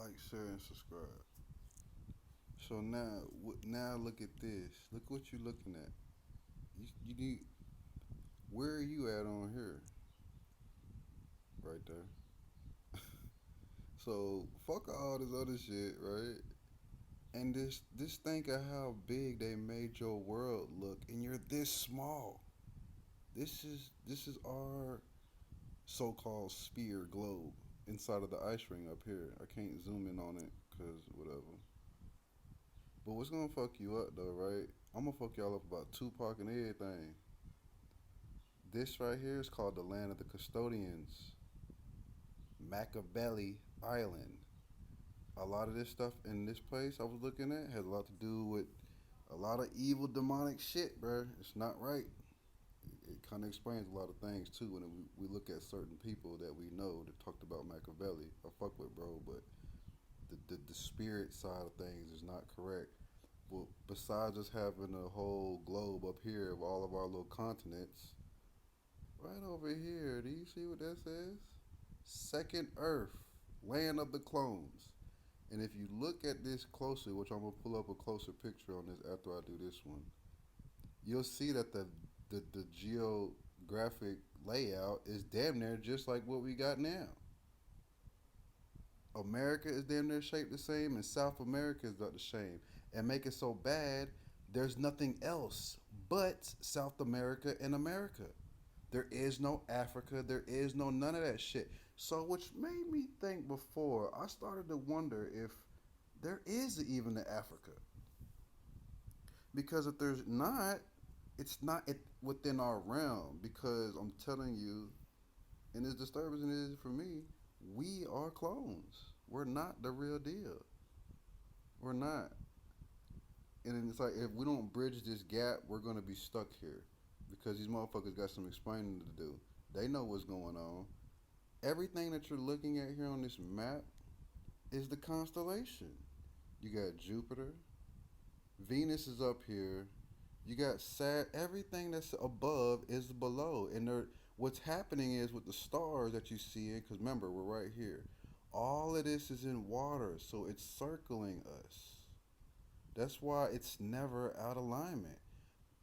like, share, and subscribe. So now look at this. Look what you're looking at. You need. Where are you at on here? Right there. So fuck all this other shit, right? And this think of how big they made your world look, and you're this small. This is our so-called sphere globe inside of the ice ring up here. I can't zoom in on it because whatever. But what's gonna fuck you up though, right? I'm gonna fuck y'all up about Tupac and everything. This right here is called the land of the custodians, Machiavelli Island. A lot of this stuff in this place I was looking at has a lot to do with a lot of evil demonic shit, bro. It's not right. It kind of explains a lot of things too when we look at certain people that we know that talked about Machiavelli. I fuck with bro, but the spirit side of things is not correct. Well, besides us having a whole globe up here of all of our little continents, right over here, do you see what that says? Second Earth, land of the clones. And if you look at this closely, which I'm gonna pull up a closer picture on this after I do this one, you'll see that the geographic layout is damn near just like what we got now. America is damn near shaped the same, and South America is about the same. And make it so bad, there's nothing else but South America and America. There is no Africa. There is no none of that shit. So, which made me think before, I started to wonder if there is even an Africa. Because if there's not, it's not within our realm. Because I'm telling you, and as disturbing as it is for me, we are clones. We're not the real deal. We're not. And it's like if we don't bridge this gap, we're gonna be stuck here because these motherfuckers got some explaining to do. They know what's going on. Everything that you're looking at here on this map is the constellation. You got Jupiter, Venus is up here. You got Sat. Everything that's above is below, and what's happening is with the stars that you see in. Because remember, we're right here. All of this is in water, so it's circling us. That's why it's never out of alignment.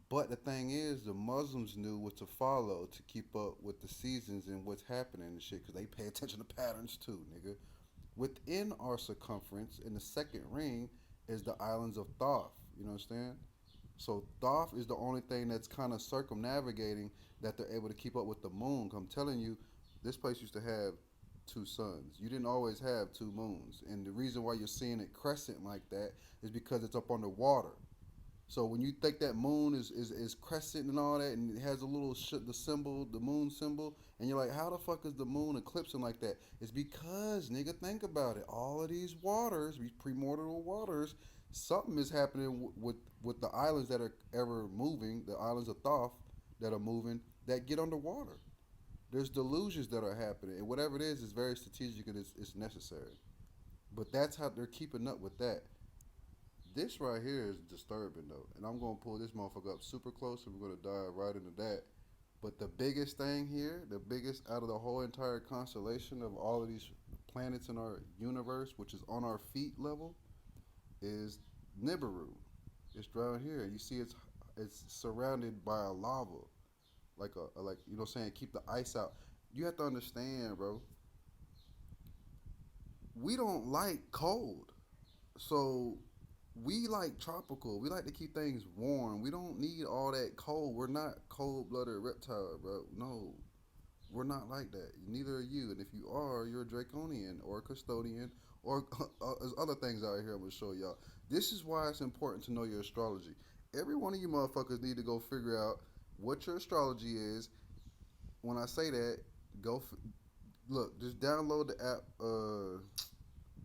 But the thing is, the Muslims knew what to follow to keep up with the seasons and what's happening and shit, because they pay attention to patterns too, nigga. Within our circumference, in the second ring, is the islands of Thoth. You know what I'm saying? So Thoth is the only thing that's kind of circumnavigating that they're able to keep up with the moon. I'm telling you, this place used to have two suns. You didn't always have two moons, and the reason why you're seeing it crescent like that is because it's up underwater. So when you think that moon is crescent and all that, and it has a little the symbol, the moon symbol, and you're like, how the fuck is the moon eclipsing like that? It's because nigga, think about it. All of these waters, these primordial waters, something is happening with the islands that are ever moving, the islands of Thoth that are moving that get underwater. There's delusions that are happening, and whatever it is very strategic and it's necessary. But that's how they're keeping up with that. This right here is disturbing though, and I'm gonna pull this motherfucker up super close, and we're gonna dive right into that. But the biggest thing here, the biggest out of the whole entire constellation of all of these planets in our universe, which is on our feet level, is Nibiru. It's down here. You see, it's surrounded by a lava, like like you know, what I'm saying keep the ice out. You have to understand, bro. We don't like cold. So we like tropical. We like to keep things warm. We don't need all that cold. We're not cold blooded reptile, bro. No, we're not like that. Neither are you. And if you are, you're a draconian or a custodian or there's other things out here I'm gonna show y'all. This is why it's important to know your astrology. Every one of you motherfuckers need to go figure out what your astrology is. When I say that, go look. Just download the app.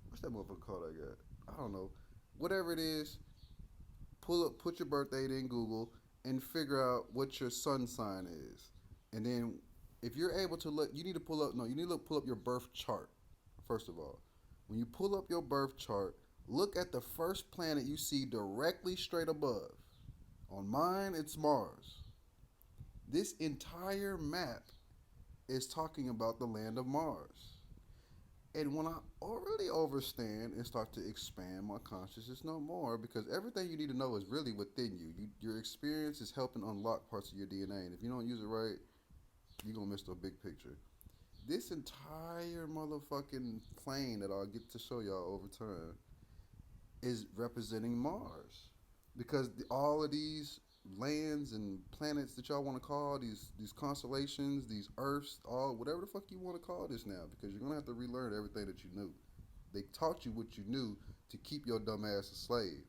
What's that motherfucker called? I got. I don't know. Whatever it is, put your birth date in Google and figure out what your sun sign is. And then if you're able to look, you need to pull up no, you need to pull up your birth chart first of all. When you pull up your birth chart, look at the first planet you see directly straight above. On mine, it's Mars. This entire map is talking about the land of Mars. And when I really overstand and start to expand my consciousness no more, because everything you need to know is really within you. Your experience is helping unlock parts of your DNA, and if you don't use it right, you're gonna miss the big picture. This entire motherfucking plane that I'll get to show y'all over time is representing Mars, because all of these lands and planets that y'all want to call these constellations, these Earths, all whatever the fuck you want to call this now, because you're gonna have to relearn everything that you knew. They taught you what you knew to keep your dumb ass a slave,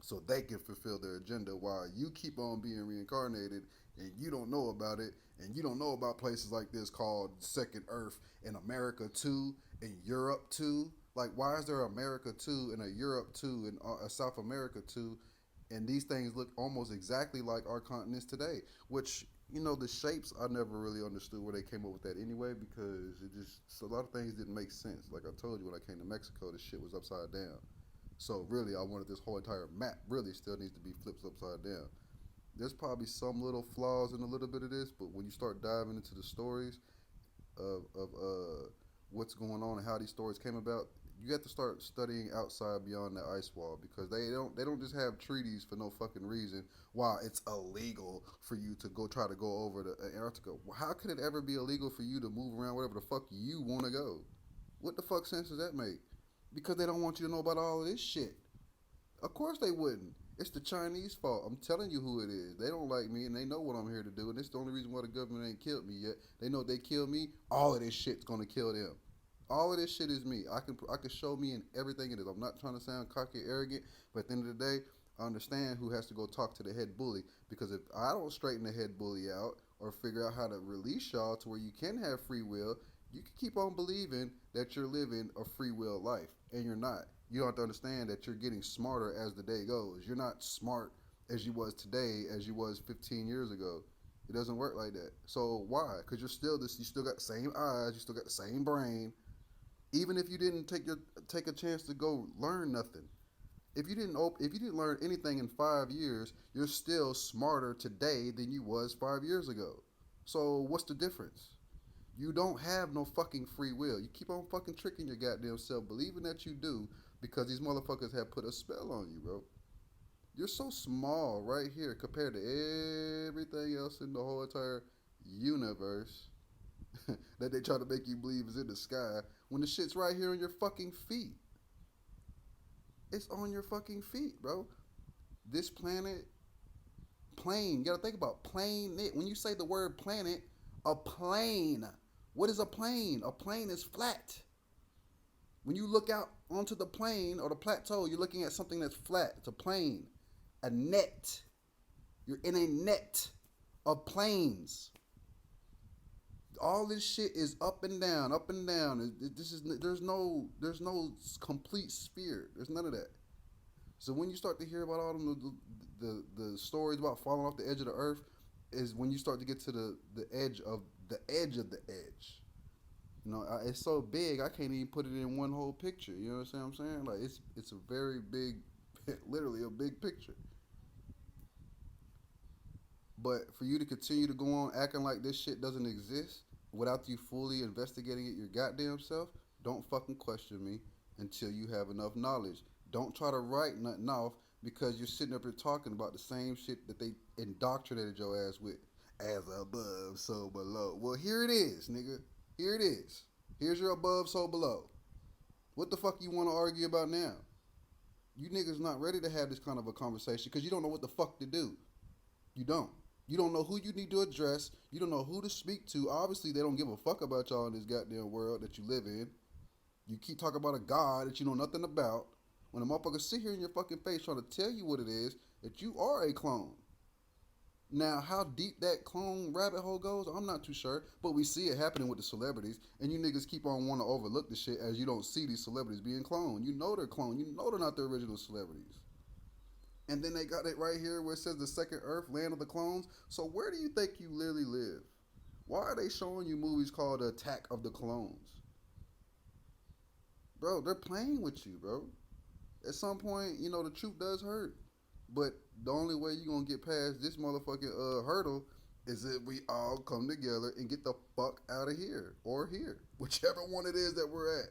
so they can fulfill their agenda while you keep on being reincarnated and you don't know about it, and you don't know about places like this called Second Earth in America too, in Europe too. Like, why is there America too and a Europe too and a South America too? And these things look almost exactly like our continents today, which, the shapes, I never really understood where they came up with that anyway, because it just, so a lot of things didn't make sense. Like I told you, when I came to Mexico, the shit was upside down. So really, I wanted this whole entire map really still needs to be flipped upside down. There's probably some little flaws in a little bit of this, but when you start diving into the stories of what's going on and how these stories came about, you have to start studying outside beyond the ice wall, because they don't just have treaties for no fucking reason. Why it's illegal for you to go try to go over to Antarctica? How could it ever be illegal for you to move around wherever the fuck you want to go? What the fuck sense does that make? Because they don't want you to know about all of this shit. Of course they wouldn't. It's the Chinese fault. I'm telling you who it is. They don't like me, and they know what I'm here to do, and it's the only reason why the government ain't killed me yet. They know if they kill me, all of this shit's gonna kill them. All of this shit is me. I can show me in everything it is. I'm not trying to sound cocky or arrogant, but at the end of the day, I understand who has to go talk to the head bully, because if I don't straighten the head bully out or figure out how to release y'all to where you can have free will, you can keep on believing that you're living a free will life, and you're not. You don't have to understand that you're getting smarter as the day goes. You're not smart as you was today as you was 15 years ago. It doesn't work like that. So why? Because you're still this. You still got the same eyes. You still got the same brain. Even if you didn't take a chance to go learn nothing. If you didn't learn anything in 5 years, you're still smarter today than you was 5 years ago. So what's the difference? You don't have no fucking free will. You keep on fucking tricking your goddamn self, believing that you do, because these motherfuckers have put a spell on you, bro. You're so small right here compared to everything else in the whole entire universe that they try to make you believe is in the sky, when the shit's right here on your fucking feet. It's on your fucking feet, bro. This planet, plane. You gotta think about plane. When you say the word planet, a plane. What is a plane? A plane is flat. When you look out onto the plain or the plateau, you're looking at something that's flat. It's a plane. A net. You're in a net of planes. All this shit is up and down, up and down. There's no complete sphere. There's none of that. So when you start to hear about all them the stories about falling off the edge of the earth, is when you start to get to the edge of the edge of the edge. It's so big I can't even put it in one whole picture. You know what I'm saying? Like it's a very big, literally a big picture. But for you to continue to go on acting like this shit doesn't exist without you fully investigating it your goddamn self, don't fucking question me until you have enough knowledge. Don't try to write nothing off because you're sitting up here talking about the same shit that they indoctrinated your ass with. As above, so below. Well, here it is, nigga. Here it is. Here's your above, so below. What the fuck you want to argue about now? You niggas not ready to have this kind of a conversation because you don't know what the fuck to do. You don't. You don't know who you need to address. You don't know who to speak to. Obviously, they don't give a fuck about y'all in this goddamn world that you live in. You keep talking about a God that you know nothing about. When a motherfucker sit here in your fucking face trying to tell you what it is, that you are a clone. Now, how deep that clone rabbit hole goes, I'm not too sure. But we see it happening with the celebrities. And you niggas keep on wanting to overlook the shit as you don't see these celebrities being cloned. You know they're cloned. You know they're not the original celebrities. And then they got it right here where it says the second Earth, land of the clones. So where do you think you literally live? Why are they showing you movies called The Attack of the Clones? Bro, they're playing with you, bro. At some point, the truth does hurt. But the only way you're going to get past this motherfucking hurdle is that we all come together and get the fuck out of here or here, whichever one it is that we're at.